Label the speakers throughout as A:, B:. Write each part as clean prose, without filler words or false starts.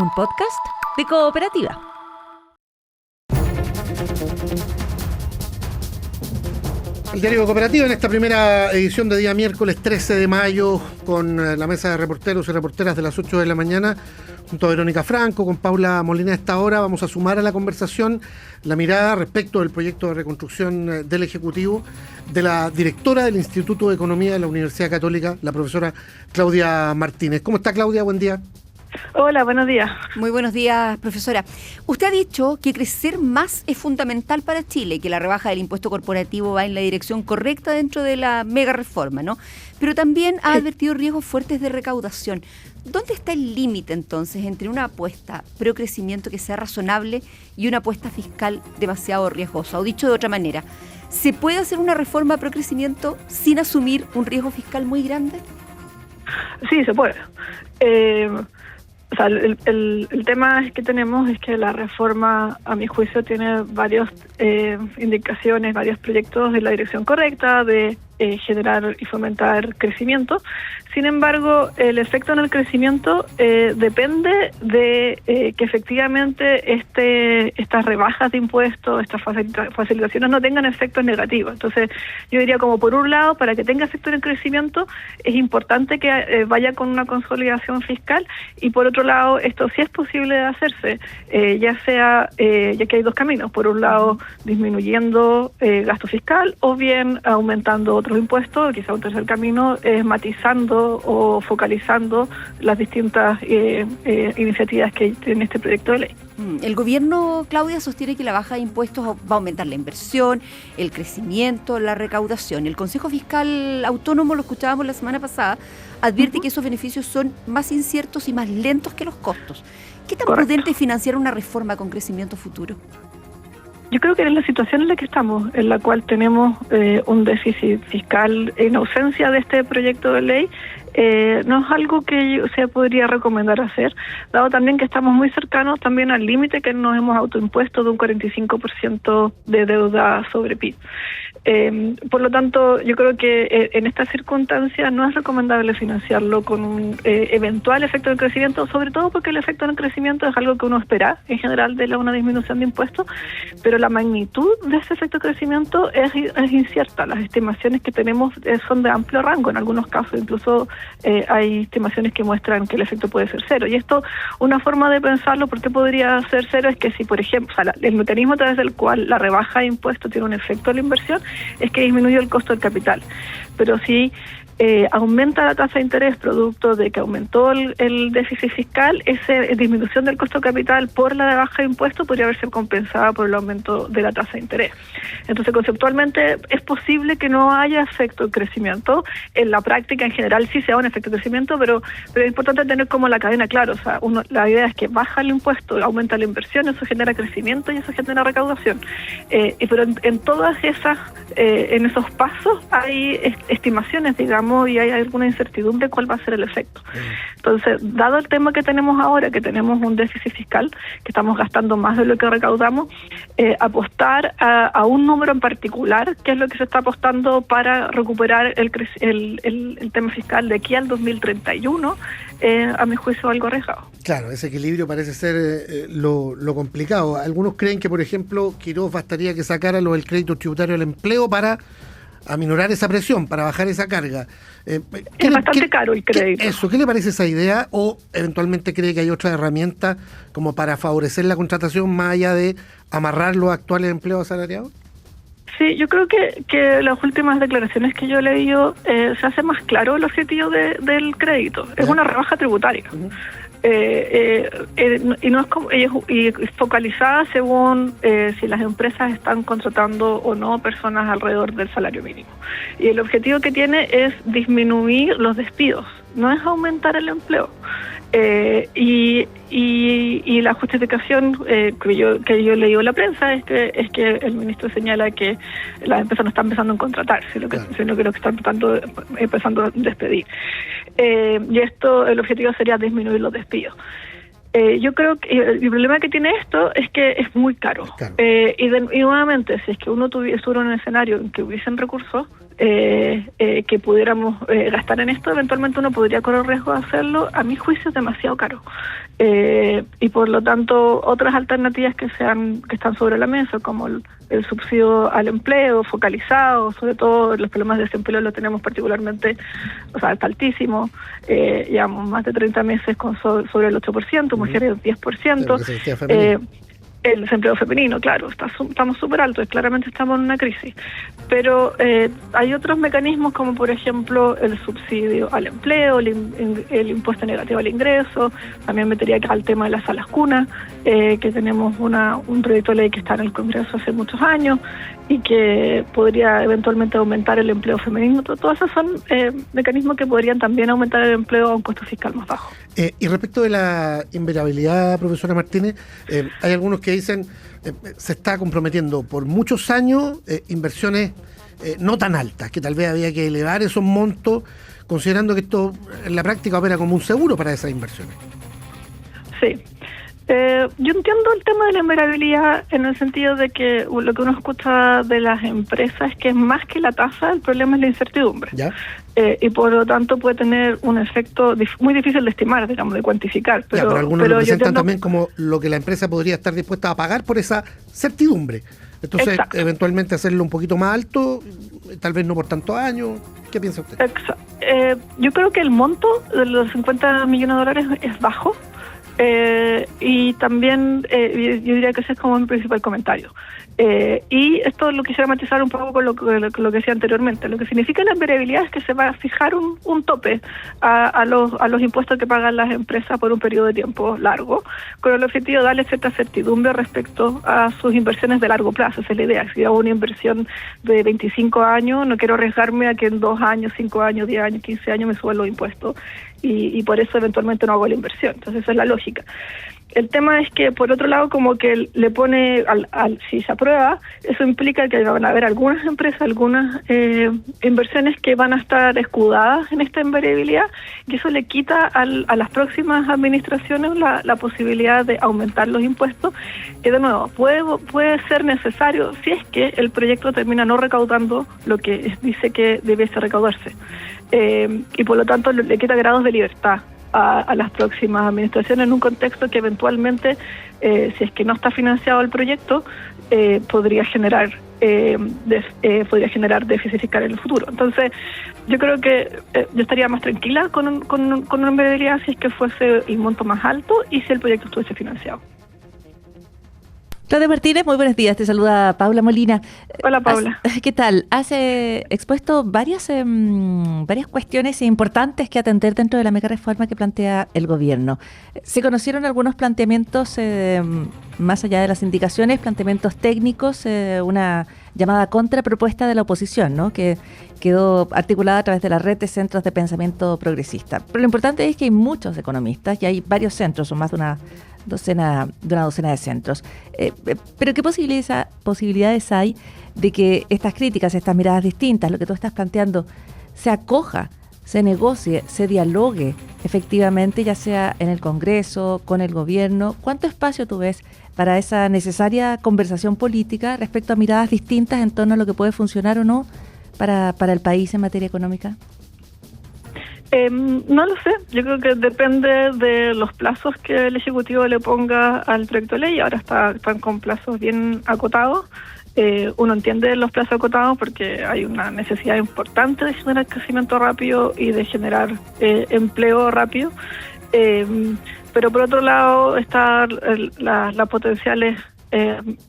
A: un podcast de Cooperativa.
B: El diario Cooperativa en esta primera edición de día miércoles 13 de mayo con la mesa de reporteros y reporteras de las 8 de la mañana junto a Verónica Franco, con Paula Molina. A esta hora vamos a sumar a la conversación la mirada respecto del proyecto de reconstrucción del Ejecutivo de la directora del Instituto de Economía de la Universidad Católica, la profesora Claudia Martínez. ¿Cómo está, Claudia? Buen día.
C: Hola, buenos días.
A: Muy buenos días, profesora. Usted ha dicho que crecer más es fundamental para Chile y que la rebaja del impuesto corporativo va en la dirección correcta dentro de la mega reforma, ¿no? Pero también ha advertido riesgos fuertes de recaudación. ¿Dónde está el límite entonces entre una apuesta pro crecimiento que sea razonable y una apuesta fiscal demasiado riesgosa? O dicho de otra manera, ¿se puede hacer una reforma pro crecimiento sin asumir un riesgo fiscal muy grande?
C: Sí, se puede. O sea, el tema que tenemos es que la reforma, a mi juicio, tiene varias indicaciones, varios proyectos de la dirección correcta, de generar y fomentar crecimiento. Sin embargo, el efecto en el crecimiento depende de que efectivamente estas rebajas de impuestos, estas facilitaciones no tengan efectos negativos. Entonces, yo diría como por un lado, para que tenga efecto en el crecimiento, es importante que vaya con una consolidación fiscal, y por otro lado, esto sí es posible de hacerse, ya que hay dos caminos. Por un lado, disminuyendo gasto fiscal o bien aumentando otros impuestos. Quizá un tercer camino es matizando o focalizando las distintas iniciativas que tiene este proyecto de ley.
A: El gobierno, Claudia, sostiene que la baja de impuestos va a aumentar la inversión, el crecimiento, la recaudación. El Consejo Fiscal Autónomo, lo escuchábamos la semana pasada, advierte que esos beneficios son más inciertos y más lentos que los costos. ¿Qué tan prudente es financiar una reforma con crecimiento futuro?
C: Yo creo que en la situación en la que estamos, en la cual tenemos un déficit fiscal en ausencia de este proyecto de ley, no es algo que se podría recomendar hacer, dado también que estamos muy cercanos también al límite que nos hemos autoimpuesto de un 45% de deuda sobre PIB. Por lo tanto, yo creo que en estas circunstancias no es recomendable financiarlo con un eventual efecto de crecimiento, sobre todo porque el efecto del crecimiento es algo que uno espera en general de una disminución de impuestos, pero la magnitud de ese efecto de crecimiento es incierta. Las estimaciones que tenemos son de amplio rango, en algunos casos incluso hay estimaciones que muestran que el efecto puede ser cero. Y esto, una forma de pensarlo, ¿por qué podría ser cero? Es que si, por ejemplo, el mecanismo a través del cual la rebaja de impuestos tiene un efecto en la inversión es que disminuye el costo del capital. Pero si aumenta la tasa de interés producto de que aumentó el déficit fiscal, esa disminución del costo de capital por la baja de impuestos podría haberse compensada por el aumento de la tasa de interés. Entonces, conceptualmente es posible que no haya efecto de crecimiento. En la práctica, en general, sí se da un efecto de crecimiento, pero es importante tener como la cadena clara. O sea, la idea es que baja el impuesto, aumenta la inversión, eso genera crecimiento y eso genera recaudación. Pero en todas esas, en esos pasos hay estimaciones, digamos, y hay alguna incertidumbre cuál va a ser el efecto. Entonces, dado el tema que tenemos ahora, que tenemos un déficit fiscal, que estamos gastando más de lo que recaudamos, apostar a un número en particular, que es lo que se está apostando para recuperar el tema fiscal de aquí al 2031, a mi juicio algo arriesgado.
B: Claro, ese equilibrio parece ser lo complicado. Algunos creen que, por ejemplo, Quirós bastaría que sacara el crédito tributario al empleo para aminorar esa presión, para bajar esa carga.
C: Es bastante caro el crédito.
B: ¿Qué le parece esa idea? ¿O eventualmente cree que hay otra herramienta como para favorecer la contratación más allá de amarrar los actuales empleos asalariados?
C: Sí, yo creo que las últimas declaraciones que yo he leído se hace más claro el objetivo del crédito. Es una rebaja tributaria. Y no es como y focalizada según si las empresas están contratando o no personas alrededor del salario mínimo. Y el objetivo que tiene es disminuir los despidos, no es aumentar el empleo. Y la justificación que yo he leído en la prensa es que el ministro señala que las empresas no están empezando a contratar, sino que lo que están empezando a despedir. Y el objetivo sería disminuir los despidos. Yo creo que el problema que tiene esto es que es muy caro. Y nuevamente, si es que uno estuviera en un escenario en que hubiesen recursos, que pudiéramos gastar en esto, eventualmente uno podría correr riesgo de hacerlo. A mi juicio es demasiado caro. Y por lo tanto, otras alternativas que están sobre la mesa, como el subsidio al empleo focalizado, sobre todo los problemas de desempleo los tenemos particularmente, está altísimo. Llevamos más de 30 meses sobre el 8%, mujeres 10%. El desempleo femenino, claro, estamos súper altos, claramente estamos en una crisis. Pero hay otros mecanismos como, por ejemplo, el subsidio al empleo, el impuesto negativo al ingreso. También metería acá el tema de las salas cunas, que tenemos un proyecto de ley que está en el Congreso hace muchos años y que podría eventualmente aumentar el empleo femenino. Todos esos son mecanismos que podrían también aumentar el empleo a un costo fiscal más bajo.
B: Y respecto de la inviolabilidad, profesora Martínez, hay algunos que dicen se está comprometiendo por muchos años inversiones no tan altas, que tal vez había que elevar esos montos, considerando que esto en la práctica opera como un seguro para esas inversiones.
C: Sí. Yo entiendo el tema de la invariabilidad en el sentido de que lo que uno escucha de las empresas es que es más que la tasa, el problema es la incertidumbre. ¿Ya? Y por lo tanto puede tener un efecto muy difícil de estimar, digamos, de cuantificar.
B: Pero algunos lo presentan también como lo que la empresa podría estar dispuesta a pagar por esa certidumbre. Entonces, exacto, eventualmente hacerlo un poquito más alto, tal vez no por tantos años. ¿Qué piensa usted?
C: Exacto. Yo creo que el monto de los 50 millones de dólares es bajo. Y también yo diría que ese es como mi principal comentario. Y esto lo quisiera matizar un poco con lo que decía anteriormente. Lo que significa la invariabilidad es que se va a fijar un tope a los impuestos que pagan las empresas por un periodo de tiempo largo, con el objetivo de darle cierta certidumbre respecto a sus inversiones de largo plazo. Esa es la idea. Si hago una inversión de 25 años, no quiero arriesgarme a que en 2 años, 5 años, 10 años, 15 años me suban los impuestos. Y por eso eventualmente no hago la inversión. Entonces esa es la lógica. El tema es que, por otro lado, como que le pone, si se aprueba, eso implica que van a haber algunas empresas, algunas inversiones que van a estar escudadas en esta invariabilidad, y eso le quita a las próximas administraciones la posibilidad de aumentar los impuestos, que de nuevo puede ser necesario si es que el proyecto termina no recaudando lo que dice que debiese recaudarse. Y por lo tanto le quita grados de libertad a las próximas administraciones en un contexto que eventualmente, si es que no está financiado el proyecto, podría generar déficit fiscal en el futuro. Entonces, yo creo que yo estaría más tranquila con una invariabilidad si es que fuese el monto más alto y si el proyecto estuviese financiado.
D: Claudia Martínez, muy buenos días. Te saluda Paula Molina.
C: Hola, Paula.
D: ¿Qué tal? Has expuesto varias cuestiones importantes que atender dentro de la mega reforma que plantea el gobierno. Se conocieron algunos planteamientos, más allá de las indicaciones, planteamientos técnicos, una llamada contrapropuesta de la oposición, ¿no?, que quedó articulada a través de la red de centros de pensamiento progresista. Pero lo importante es que hay muchos economistas y hay varios centros, son más de una docena de centros. Pero ¿qué posibilidades hay de que estas críticas, estas miradas distintas, lo que tú estás planteando, se acoja, se negocie, se dialogue efectivamente, ya sea en el Congreso, con el gobierno? ¿Cuánto espacio tú ves para esa necesaria conversación política respecto a miradas distintas en torno a lo que puede funcionar o no para el país en materia económica?
C: No lo sé, yo creo que depende de los plazos que el Ejecutivo le ponga al proyecto de ley. Ahora están con plazos bien acotados. Uno entiende los plazos acotados porque hay una necesidad importante de generar crecimiento rápido y de generar empleo rápido. Pero por otro lado están las potenciales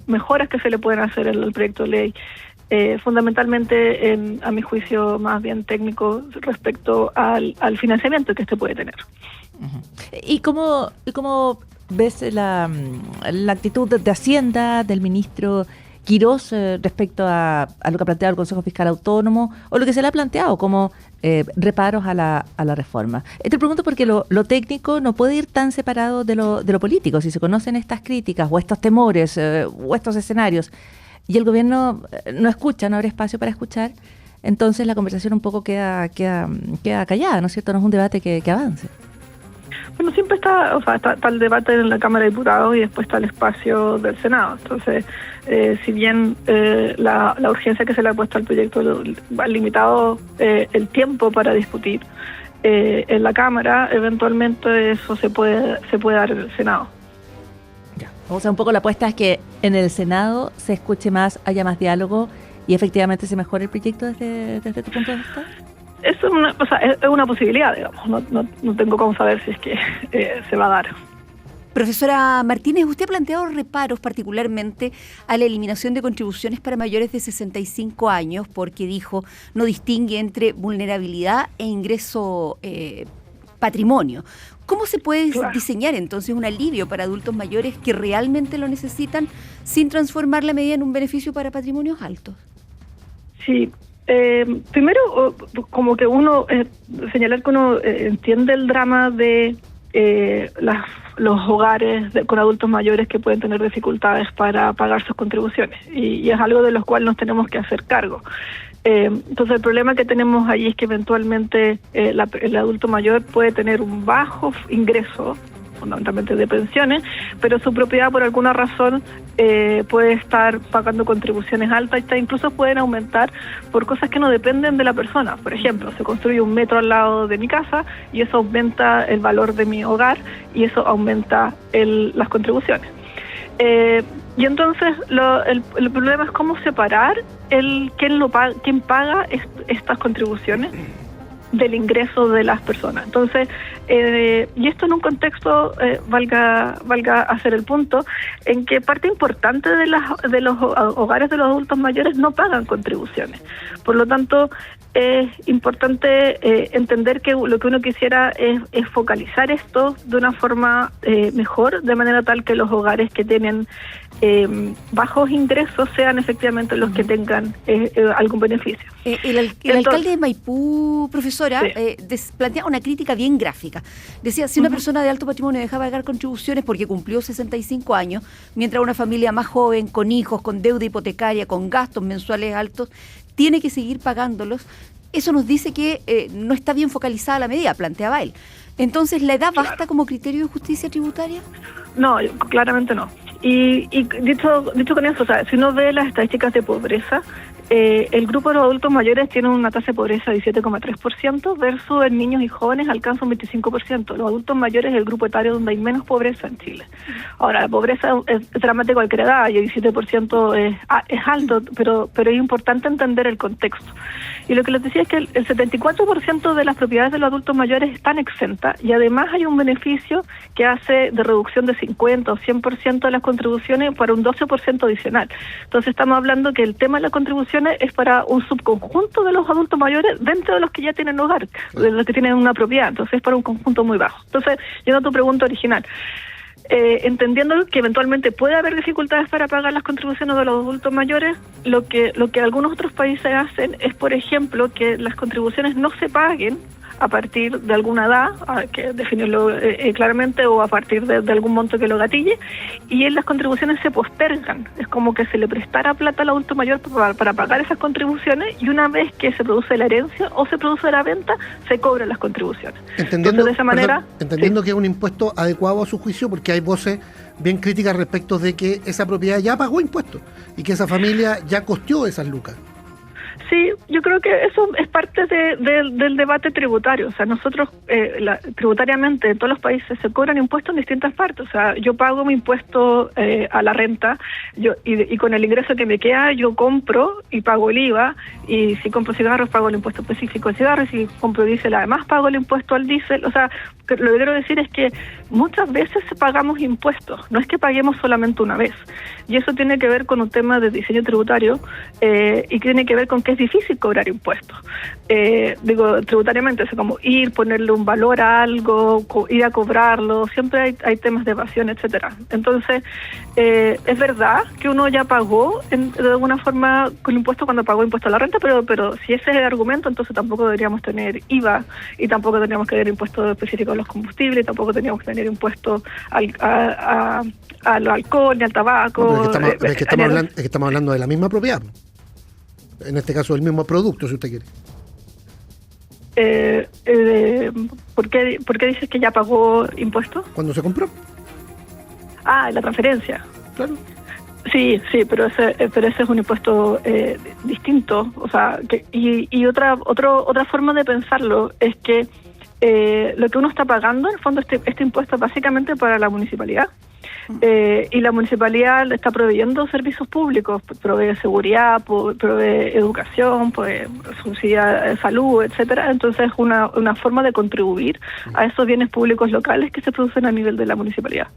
C: mejoras que se le pueden hacer al proyecto de ley. Fundamentalmente, a mi juicio, más bien técnico respecto al financiamiento que este puede tener.
D: Uh-huh. ¿Y cómo ves la actitud de Hacienda, del ministro Quirós, respecto a lo que ha planteado el Consejo Fiscal Autónomo o lo que se le ha planteado como reparos a la reforma? Te pregunto porque lo técnico no puede ir tan separado de lo político. Si se conocen estas críticas o estos temores o estos escenarios y el gobierno no escucha, no abre espacio para escuchar, entonces la conversación un poco queda callada, ¿no es cierto? No es un debate que avance.
C: Bueno, siempre está el debate en la Cámara de Diputados y después está el espacio del Senado. Entonces, si bien la urgencia que se le ha puesto al proyecto ha limitado el tiempo para discutir en la Cámara, eventualmente eso se puede dar en el Senado.
D: Ya. O sea, un poco la apuesta es que en el Senado se escuche más, haya más diálogo y efectivamente se mejore el proyecto desde tu punto de vista.
C: Es una posibilidad, digamos. No tengo cómo saber si es que se va a dar.
A: Profesora Martínez, usted ha planteado reparos particularmente a la eliminación de contribuciones para mayores de 65 años porque dijo no distingue entre vulnerabilidad e ingreso patrimonio. ¿Cómo se puede diseñar entonces un alivio para adultos mayores que realmente lo necesitan sin transformar la medida en un beneficio para patrimonios altos?
C: Sí. Primero, como que señalar que uno entiende el drama de los hogares con adultos mayores que pueden tener dificultades para pagar sus contribuciones y es algo de lo cual nos tenemos que hacer cargo. Entonces el problema que tenemos ahí es que eventualmente el adulto mayor puede tener un bajo ingreso, fundamentalmente de pensiones, pero su propiedad por alguna razón puede estar pagando contribuciones altas y incluso pueden aumentar por cosas que no dependen de la persona. Por ejemplo, se construye un metro al lado de mi casa y eso aumenta el valor de mi hogar y eso aumenta las contribuciones. Y entonces el problema es cómo separar quién paga estas contribuciones del ingreso de las personas. Entonces, y esto en un contexto, valga hacer el punto, en que parte importante de los hogares de los adultos mayores no pagan contribuciones. Por lo tanto, es importante entender que lo que uno quisiera es focalizar esto de una forma mejor, de manera tal que los hogares que tienen bajos ingresos sean efectivamente los que tengan algún beneficio.
A: El alcalde de Maipú, profesora, plantea una crítica bien gráfica. Decía, si una persona de alto patrimonio deja de pagar contribuciones porque cumplió 65 años, mientras una familia más joven, con hijos, con deuda hipotecaria, con gastos mensuales altos, tiene que seguir pagándolos, eso nos dice que no está bien focalizada la medida, planteaba él. Entonces, ¿la edad basta como criterio de justicia tributaria?
C: No, claramente no. Y dicho con eso, si uno ve las estadísticas de pobreza, el grupo de los adultos mayores tiene una tasa de pobreza de 17,3% versus en niños y jóvenes alcanza un 25%. Los adultos mayores es el grupo etario donde hay menos pobreza en Chile. Ahora, la pobreza es dramática a cualquier edad y el 17% es alto, pero es importante entender el contexto. Y lo que les decía es que el 74% de las propiedades de los adultos mayores están exentas y además hay un beneficio que hace de reducción de 50 o 100% de las contribuciones para un 12% adicional. Entonces estamos hablando que el tema de las contribuciones es para un subconjunto de los adultos mayores dentro de los que ya tienen hogar, de los que tienen una propiedad, entonces es para un conjunto muy bajo. Entonces, yendo a tu pregunta original, entendiendo que eventualmente puede haber dificultades para pagar las contribuciones de los adultos mayores, lo que algunos otros países hacen es, por ejemplo, que las contribuciones no se paguen a partir de alguna edad, hay que definirlo claramente, o a partir de algún monto que lo gatille, y en las contribuciones se postergan. Es como que se le prestara plata al adulto mayor para pagar esas contribuciones, y una vez que se produce la herencia o se produce la venta, se cobran las contribuciones.
B: Entendiendo
C: de esa manera,
B: que es un impuesto adecuado a su juicio, porque hay voces bien críticas respecto de que esa propiedad ya pagó impuestos y que esa familia ya costeó esas lucas.
C: Sí, yo creo que eso es parte del debate tributario. O sea, nosotros tributariamente en todos los países se cobran impuestos en distintas partes. O sea, yo pago mi impuesto a la renta y con el ingreso que me queda yo compro y pago el IVA, y si compro cigarros pago el impuesto específico al cigarro, y si compro diésel además pago el impuesto al diésel. O sea, lo que quiero decir es que muchas veces pagamos impuestos, no es que paguemos solamente una vez. Y eso tiene que ver con un tema de diseño tributario y tiene que ver con que es difícil cobrar impuestos. Tributariamente, es como ponerle un valor a algo, ir a cobrarlo, siempre hay temas de evasión, etcétera. Entonces, es verdad que uno ya pagó de alguna forma con impuesto cuando pagó impuesto a la renta, pero si ese es el argumento, entonces tampoco deberíamos tener IVA y tampoco tendríamos que tener impuestos específicos a los combustibles, tampoco tendríamos que tener impuestos al alcohol ni al tabaco.
B: No, es que estamos hablando de la misma propiedad. En este caso, el mismo producto, si usted quiere.
C: ¿Por qué dices que ya pagó impuestos?
B: ¿Cuándo se compró?
C: La transferencia.
B: Claro.
C: Sí, pero ese es un impuesto distinto. O sea, y otra forma de pensarlo es que lo que uno está pagando, en el fondo, este impuesto es básicamente para la municipalidad. Y la municipalidad le está proveyendo servicios públicos, provee seguridad, provee educación, subsidia salud, etcétera. Entonces es una forma de contribuir a esos bienes públicos locales que se producen a nivel de la municipalidad.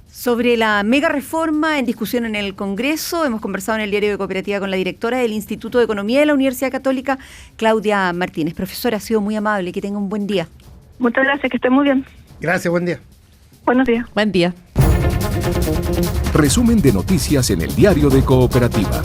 A: Sobre la mega reforma en discusión en el Congreso, hemos conversado en el Diario de Cooperativa con la directora del Instituto de Economía de la Universidad Católica, Claudia Martínez. Profesora, ha sido muy amable, que tenga un buen día.
C: Muchas gracias, que esté muy bien.
B: Gracias, buen día.
C: Buenos días.
D: Buen día.
E: Resumen de noticias en el Diario de Cooperativa.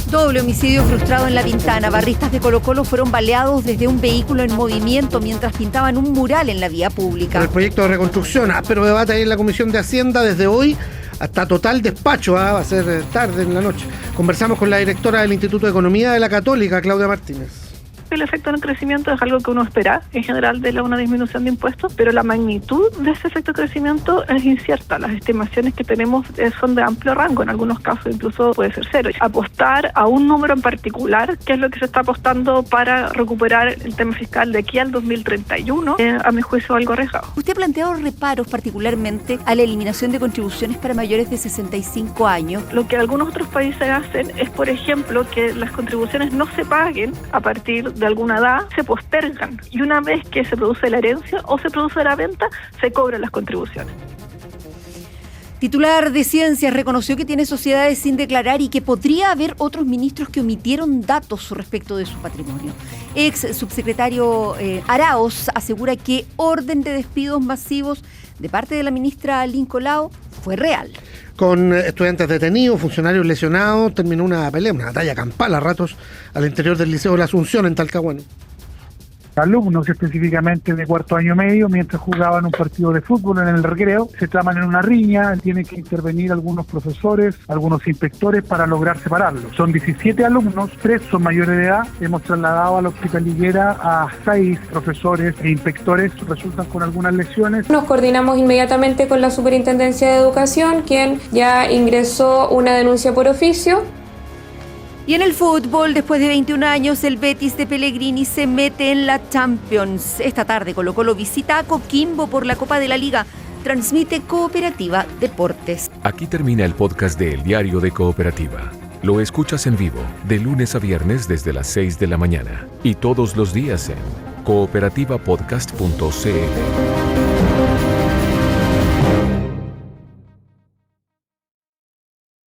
A: Doble homicidio frustrado en La Pintana. Barristas de Colo-Colo fueron baleados desde un vehículo en movimiento mientras pintaban un mural en la vía pública.
B: Por el proyecto de reconstrucción, pero debate ahí en la Comisión de Hacienda desde hoy hasta total despacho, va a ser tarde en la noche. Conversamos con la directora del Instituto de Economía de la Católica, Claudia Martínez.
C: El efecto en el crecimiento es algo que uno espera en general de una disminución de impuestos, pero la magnitud de ese efecto de crecimiento es incierta. Las estimaciones que tenemos son de amplio rango, en algunos casos incluso puede ser cero. Apostar a un número en particular, que es lo que se está apostando para recuperar el tema fiscal de aquí al 2031, a mi juicio algo arriesgado.
A: Usted ha planteado reparos particularmente a la eliminación de contribuciones para mayores de 65 años.
C: Lo que algunos otros países hacen es, por ejemplo, que las contribuciones no se paguen a partir de alguna edad, se postergan, y una vez que se produce la herencia o se produce la venta, se cobran las contribuciones.
A: Titular de Ciencias reconoció que tiene sociedades sin declarar y que podría haber otros ministros que omitieron datos respecto de su patrimonio. Ex subsecretario Araoz asegura que orden de despidos masivos de parte de la ministra Lincolao fue real.
B: Con estudiantes detenidos, funcionarios lesionados, terminó una pelea, una batalla campal a ratos al interior del Liceo de la Asunción en Talcahuano.
F: Alumnos específicamente de cuarto año medio, mientras jugaban un partido de fútbol en el recreo, se traman en una riña, tienen que intervenir algunos profesores, algunos inspectores para lograr separarlos. Son 17 alumnos, 3 son mayores de edad, hemos trasladado a la Hospital Higuera a 6 profesores e inspectores, resultan con algunas lesiones.
G: Nos coordinamos inmediatamente con la Superintendencia de Educación, quien ya ingresó una denuncia por oficio.
A: Y en el fútbol, después de 21 años, el Betis de Pellegrini se mete en la Champions. Esta tarde Colo-Colo visita a Coquimbo por la Copa de la Liga. Transmite Cooperativa Deportes.
E: Aquí termina el podcast de El Diario de Cooperativa. Lo escuchas en vivo, de lunes a viernes desde las 6 de la mañana. Y todos los días en cooperativapodcast.cl.